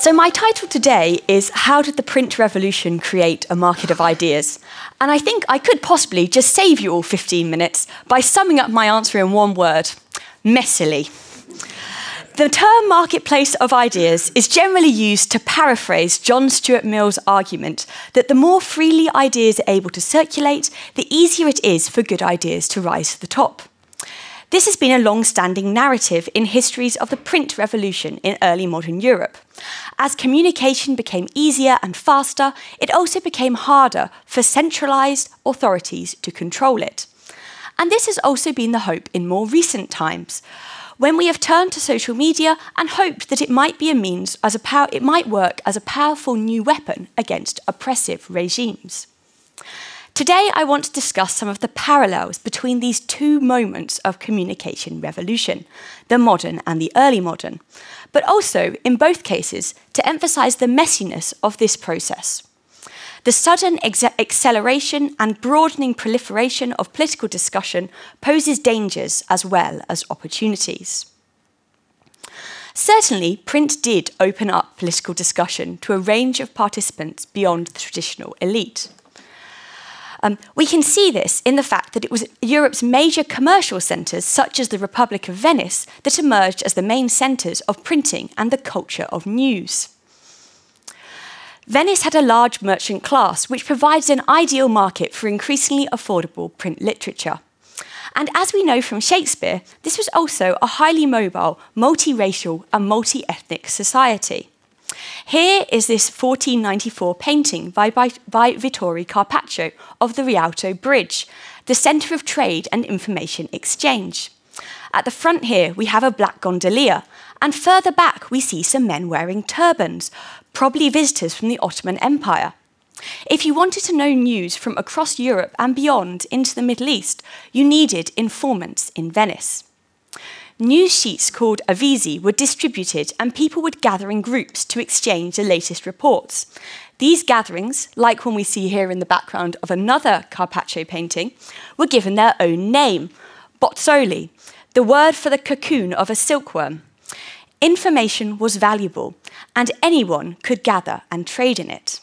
So my title today is How Did the Print Revolution Create a Market of Ideas? And I think I could possibly just save you all 15 minutes by summing up my answer in one word: messily. The term marketplace of ideas is generally used to paraphrase John Stuart Mill's argument that the more freely ideas are able to circulate, the easier it is for good ideas to rise to the top. This has been a long-standing narrative in histories of the print revolution in early modern Europe. As communication became easier and faster, it also became harder for centralised authorities to control it. And this has also been the hope in more recent times, when we have turned to social media and hoped that it might be a means it might work as a powerful new weapon against oppressive regimes. Today, I want to discuss some of the parallels between these two moments of communication revolution, the modern and the early modern, but also, in both cases, to emphasise the messiness of this process. The sudden acceleration and broadening proliferation of political discussion poses dangers as well as opportunities. Certainly, print did open up political discussion to a range of participants beyond the traditional elite. We can see this in the fact that it was Europe's major commercial centres, such as the Republic of Venice, that emerged as the main centres of printing and the culture of news. Venice had a large merchant class, which provides an ideal market for increasingly affordable print literature. And as we know from Shakespeare, this was also a highly mobile, multiracial and multi-ethnic society. Here is this 1494 painting by Vittore Carpaccio of the Rialto Bridge, the centre of trade and information exchange. At the front here, we have a black gondolier, and further back we see some men wearing turbans, probably visitors from the Ottoman Empire. If you wanted to know news from across Europe and beyond into the Middle East, you needed informants in Venice. News sheets called avvisi were distributed and people would gather in groups to exchange the latest reports. These gatherings, like one we see here in the background of another Carpaccio painting, were given their own name, bozzoli, the word for the cocoon of a silkworm. Information was valuable, and anyone could gather and trade in it.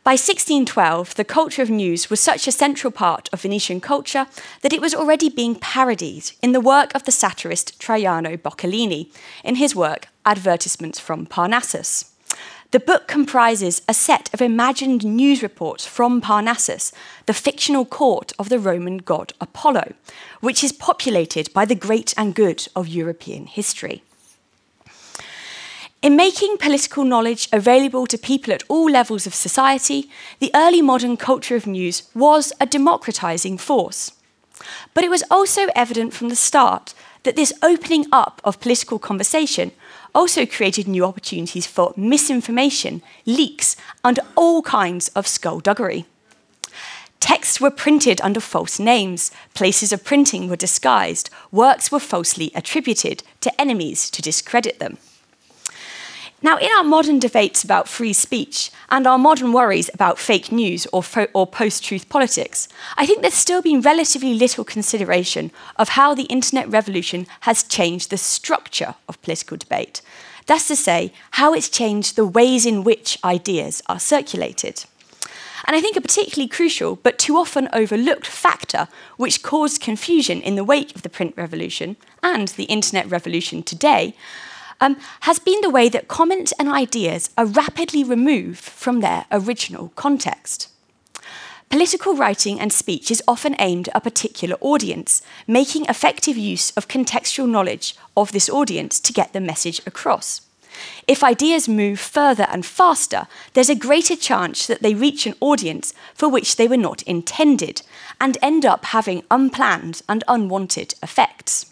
By 1612, the culture of news was such a central part of Venetian culture that it was already being parodied in the work of the satirist Traiano Boccolini, in his work Advertisements from Parnassus. The book comprises a set of imagined news reports from Parnassus, the fictional court of the Roman god Apollo, which is populated by the great and good of European history. In making political knowledge available to people at all levels of society, the early modern culture of news was a democratising force. But it was also evident from the start that this opening up of political conversation also created new opportunities for misinformation, leaks, and all kinds of skullduggery. Texts were printed under false names, places of printing were disguised, works were falsely attributed to enemies to discredit them. Now, in our modern debates about free speech and our modern worries about fake news or post-truth politics, I think there's still been relatively little consideration of how the internet revolution has changed the structure of political debate. That's to say, how it's changed the ways in which ideas are circulated. And I think a particularly crucial but too often overlooked factor which caused confusion in the wake of the print revolution and the internet revolution today has been the way that comment and ideas are rapidly removed from their original context. Political writing and speech is often aimed at a particular audience, making effective use of contextual knowledge of this audience to get the message across. If ideas move further and faster, there's a greater chance that they reach an audience for which they were not intended and end up having unplanned and unwanted effects.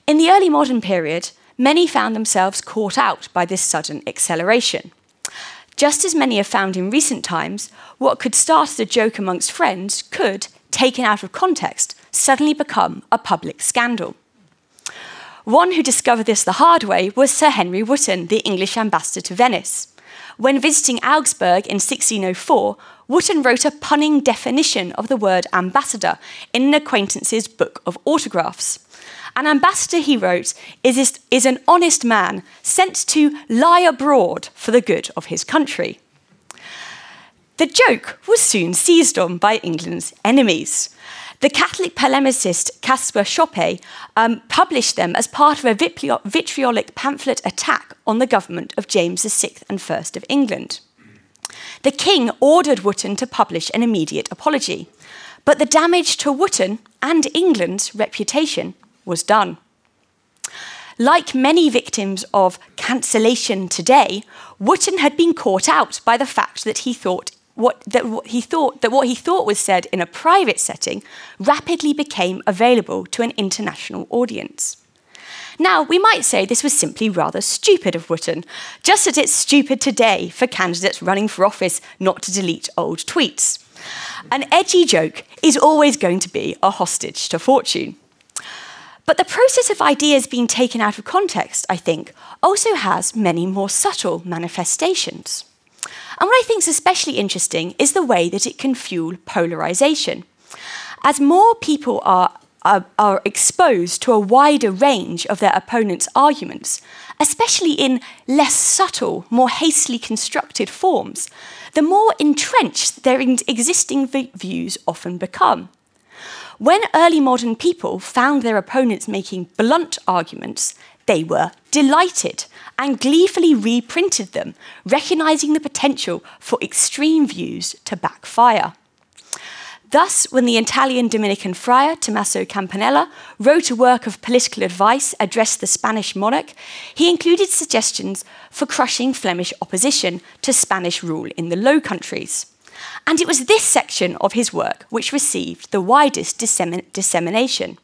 In the early modern period, many found themselves caught out by this sudden acceleration. Just as many have found in recent times, what could start as a joke amongst friends could, taken out of context, suddenly become a public scandal. One who discovered this the hard way was Sir Henry Wotton, the English ambassador to Venice. When visiting Augsburg in 1604, Wotton wrote a punning definition of the word ambassador in an acquaintance's book of autographs. An ambassador, he wrote, is an honest man sent to lie abroad for the good of his country. The joke was soon seized on by England's enemies. The Catholic polemicist Caspar Schoppe published them as part of a vitriolic pamphlet attack on the government of James VI and I of England. The king ordered Wotton to publish an immediate apology, but the damage to Wotton and England's reputation was done. Like many victims of cancellation today, Wotton had been caught out by the fact that what he thought was said in a private setting rapidly became available to an international audience. Now, we might say this was simply rather stupid of Wotton, just as it's stupid today for candidates running for office not to delete old tweets. An edgy joke is always going to be a hostage to fortune. But the process of ideas being taken out of context, I think, also has many more subtle manifestations. And what I think is especially interesting is the way that it can fuel polarisation. As more people are exposed to a wider range of their opponent's arguments, especially in less subtle, more hastily constructed forms, the more entrenched their existing views often become. When early modern people found their opponents making blunt arguments, they were delighted and gleefully reprinted them, recognising the potential for extreme views to backfire. Thus, when the Italian Dominican friar Tommaso Campanella wrote a work of political advice addressed to the Spanish monarch, he included suggestions for crushing Flemish opposition to Spanish rule in the Low Countries. And it was this section of his work which received the widest dissemination.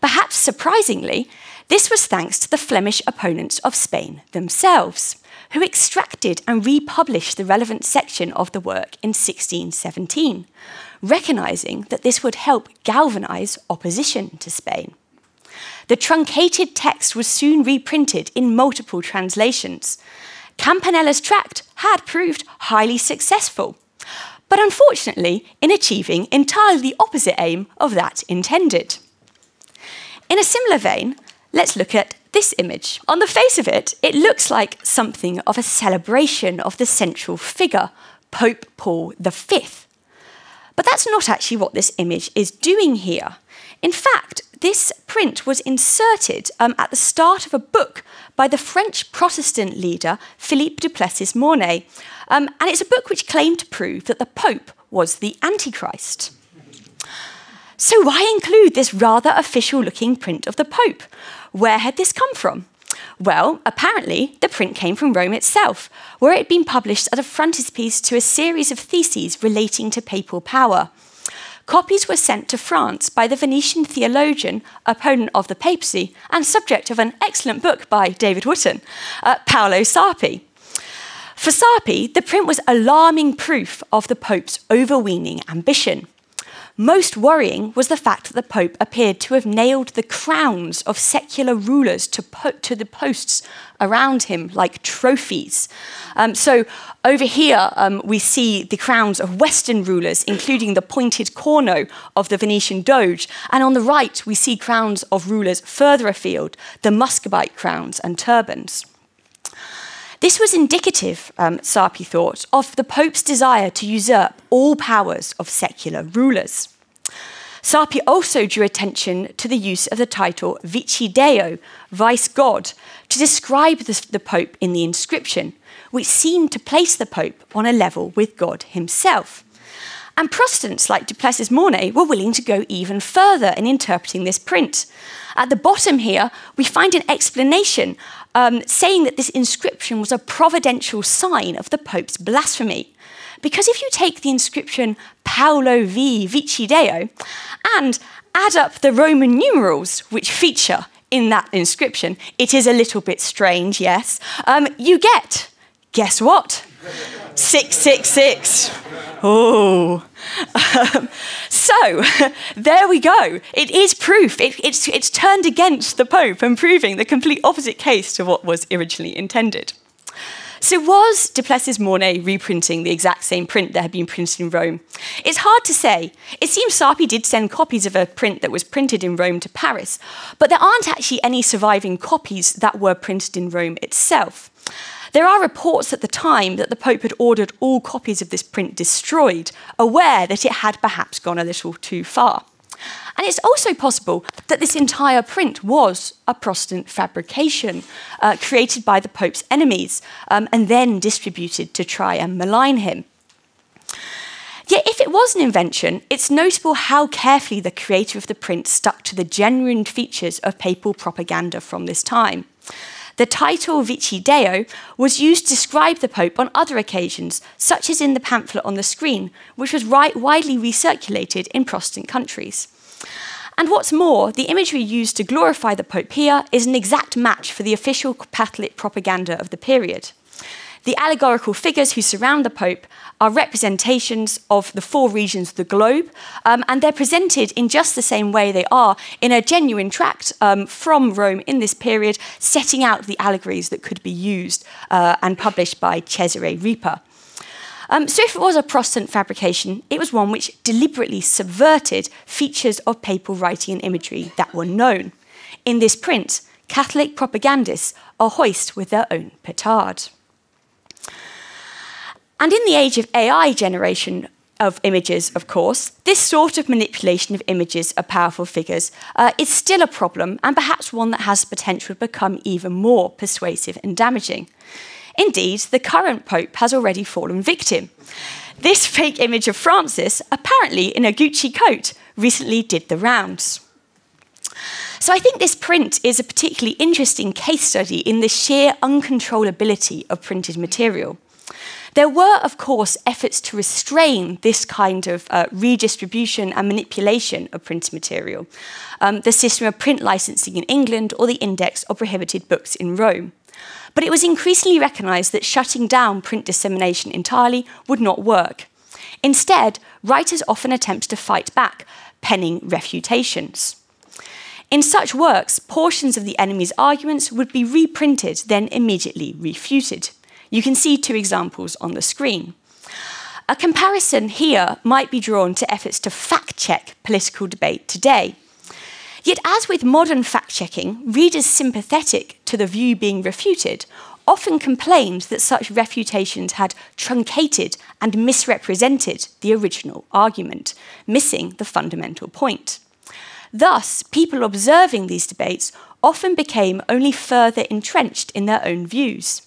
Perhaps surprisingly, this was thanks to the Flemish opponents of Spain themselves, who extracted and republished the relevant section of the work in 1617, recognising that this would help galvanise opposition to Spain. The truncated text was soon reprinted in multiple translations. Campanella's tract had proved highly successful, but unfortunately in achieving entirely the opposite aim of that intended. In a similar vein, let's look at this image. On the face of it, it looks like something of a celebration of the central figure, Pope Paul V. But that's not actually what this image is doing here. In fact, this print was inserted at the start of a book by the French Protestant leader Philippe Duplessis Mornay, and it's a book which claimed to prove that the Pope was the Antichrist. So why include this rather official-looking print of the Pope? Where had this come from? Well, apparently the print came from Rome itself, where it had been published as a frontispiece to a series of theses relating to papal power. Copies were sent to France by the Venetian theologian, opponent of the papacy, and subject of an excellent book by David Wotton, Paolo Sarpi. For Sarpi, the print was alarming proof of the Pope's overweening ambition. Most worrying was the fact that the Pope appeared to have nailed the crowns of secular rulers to the posts around him like trophies. So over here, we see the crowns of Western rulers, including the pointed corno of the Venetian Doge. And on the right, we see crowns of rulers further afield, the Muscovite crowns and turbans. This was indicative, Sarpi thought, of the Pope's desire to usurp all powers of secular rulers. Sarpi also drew attention to the use of the title Vici Deo, Vice God, to describe the Pope in the inscription, which seemed to place the Pope on a level with God himself. And Protestants like Duplessis Mornay were willing to go even further in interpreting this print. At the bottom here, we find an explanation saying that this inscription was a providential sign of the Pope's blasphemy. Because if you take the inscription Paolo V Vici Deo and add up the Roman numerals which feature in that inscription, it is a little bit strange, yes, you get, guess what? 666. Oh. So, there we go. It is proof. It's turned against the Pope and proving the complete opposite case to what was originally intended. So was Duplessis Mornay reprinting the exact same print that had been printed in Rome? It's hard to say. It seems Sarpi did send copies of a print that was printed in Rome to Paris, but there aren't actually any surviving copies that were printed in Rome itself. There are reports at the time that the Pope had ordered all copies of this print destroyed, aware that it had perhaps gone a little too far. And it's also possible that this entire print was a Protestant fabrication created by the Pope's enemies and then distributed to try and malign him. Yet if it was an invention, it's notable how carefully the creator of the print stuck to the genuine features of papal propaganda from this time. The title Vici Deo was used to describe the Pope on other occasions, such as in the pamphlet on the screen, which was widely recirculated in Protestant countries. And what's more, the imagery used to glorify the Pope here is an exact match for the official Catholic propaganda of the period. The allegorical figures who surround the Pope are representations of the 4 regions of the globe, and they're presented in just the same way they are in a genuine tract from Rome in this period, setting out the allegories that could be used and published by Cesare Ripa. So if it was a Protestant fabrication, it was one which deliberately subverted features of papal writing and imagery that were known. In this print, Catholic propagandists are hoist with their own petard. And in the age of AI generation of images, of course, this sort of manipulation of images of powerful figures is still a problem, and perhaps one that has the potential to become even more persuasive and damaging. Indeed, the current Pope has already fallen victim. This fake image of Francis, apparently in a Gucci coat, recently did the rounds. So I think this print is a particularly interesting case study in the sheer uncontrollability of printed material. There were, of course, efforts to restrain this kind of redistribution and manipulation of printed material, the system of print licensing in England or the index of prohibited books in Rome. But it was increasingly recognised that shutting down print dissemination entirely would not work. Instead, writers often attempt to fight back, penning refutations. In such works, portions of the enemy's arguments would be reprinted, then immediately refuted. You can see 2 examples on the screen. A comparison here might be drawn to efforts to fact-check political debate today. Yet, as with modern fact-checking, readers sympathetic to the view being refuted often complained that such refutations had truncated and misrepresented the original argument, missing the fundamental point. Thus, people observing these debates often became only further entrenched in their own views.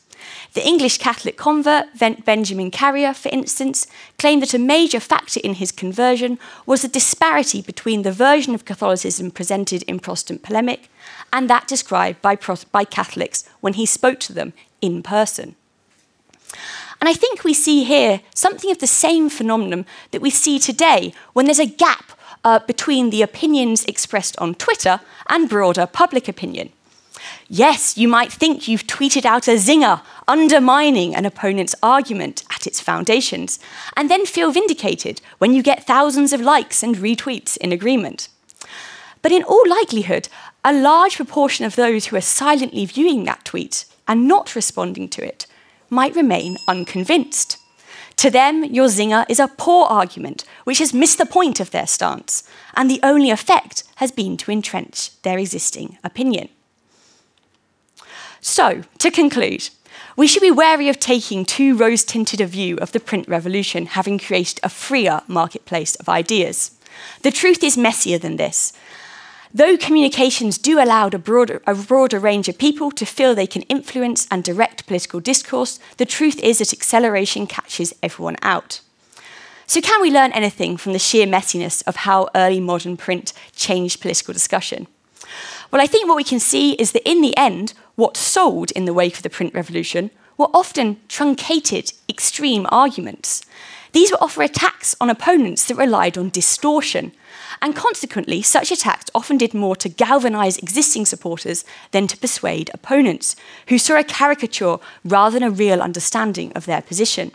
The English Catholic convert, Benjamin Carrier, for instance, claimed that a major factor in his conversion was the disparity between the version of Catholicism presented in Protestant polemic and that described by Catholics when he spoke to them in person. And I think we see here something of the same phenomenon that we see today when there's a gap between the opinions expressed on Twitter and broader public opinion. Yes, you might think you've tweeted out a zinger, undermining an opponent's argument at its foundations, and then feel vindicated when you get thousands of likes and retweets in agreement. But in all likelihood, a large proportion of those who are silently viewing that tweet and not responding to it might remain unconvinced. To them, your zinger is a poor argument which has missed the point of their stance, and the only effect has been to entrench their existing opinion. So, to conclude, we should be wary of taking too rose-tinted a view of the print revolution having created a freer marketplace of ideas. The truth is messier than this. Though communications do allow a broader range of people to feel they can influence and direct political discourse, the truth is that acceleration catches everyone out. So can we learn anything from the sheer messiness of how early modern print changed political discussion? Well, I think what we can see is that in the end, what sold in the wake of the print revolution were often truncated, extreme arguments. These were often attacks on opponents that relied on distortion, and consequently, such attacks often did more to galvanise existing supporters than to persuade opponents, who saw a caricature rather than a real understanding of their position.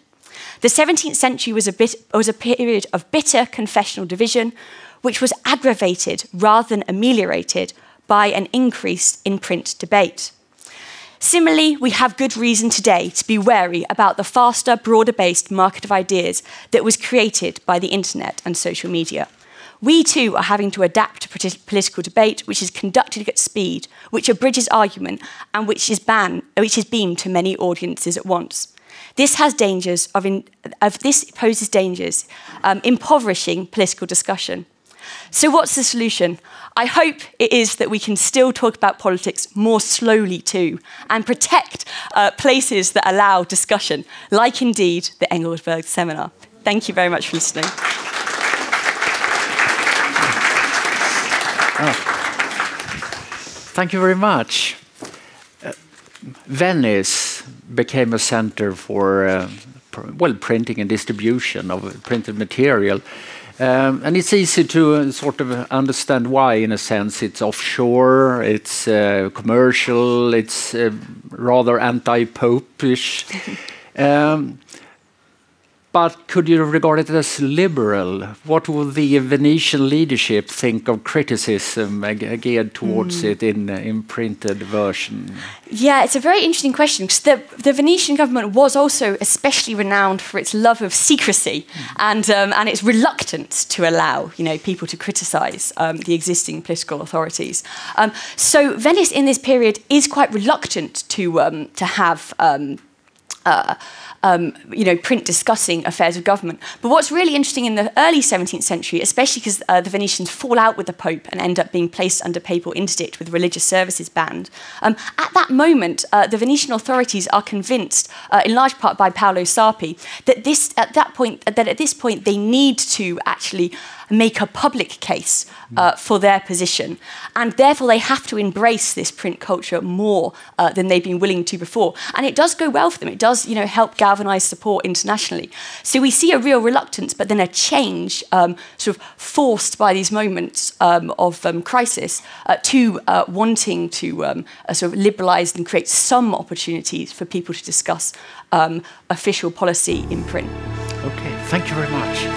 The 17th century was a period of bitter confessional division, which was aggravated rather than ameliorated by an increase in print debate. Similarly, we have good reason today to be wary about the faster, broader-based market of ideas that was created by the internet and social media. We too are having to adapt to political debate which is conducted at speed, which abridges argument, and which is beamed to many audiences at once. This has dangers this poses dangers, impoverishing political discussion. So what's the solution? I hope it is that we can still talk about politics more slowly too, and protect places that allow discussion, like indeed the Engelsberg seminar. Thank you very much for listening. Oh. Thank you very much. Venice became a center for printing and distribution of printed material. And it's easy to sort of understand why, in a sense. It's offshore, it's commercial, it's rather anti-popish. But could you regard it as liberal? What would the Venetian leadership think of criticism geared towards it in printed version? Yeah, it's a very interesting question, because the Venetian government was also especially renowned for its love of secrecy and its reluctance to allow people to criticise the existing political authorities. So Venice in this period is quite reluctant to have print discussing affairs of government. But what's really interesting in the early 17th century, especially because the Venetians fall out with the Pope and end up being placed under papal interdict with religious services banned, at that moment, the Venetian authorities are convinced, in large part by Paolo Sarpi, that at this point they need to actually make a public case for their position, and therefore they have to embrace this print culture more than they've been willing to before. And it does go well for them. It does, help galvanise support internationally. So we see a real reluctance, but then a change, sort of forced by these moments of crisis, to wanting to sort of liberalise and create some opportunities for people to discuss official policy in print. Okay, thank you very much.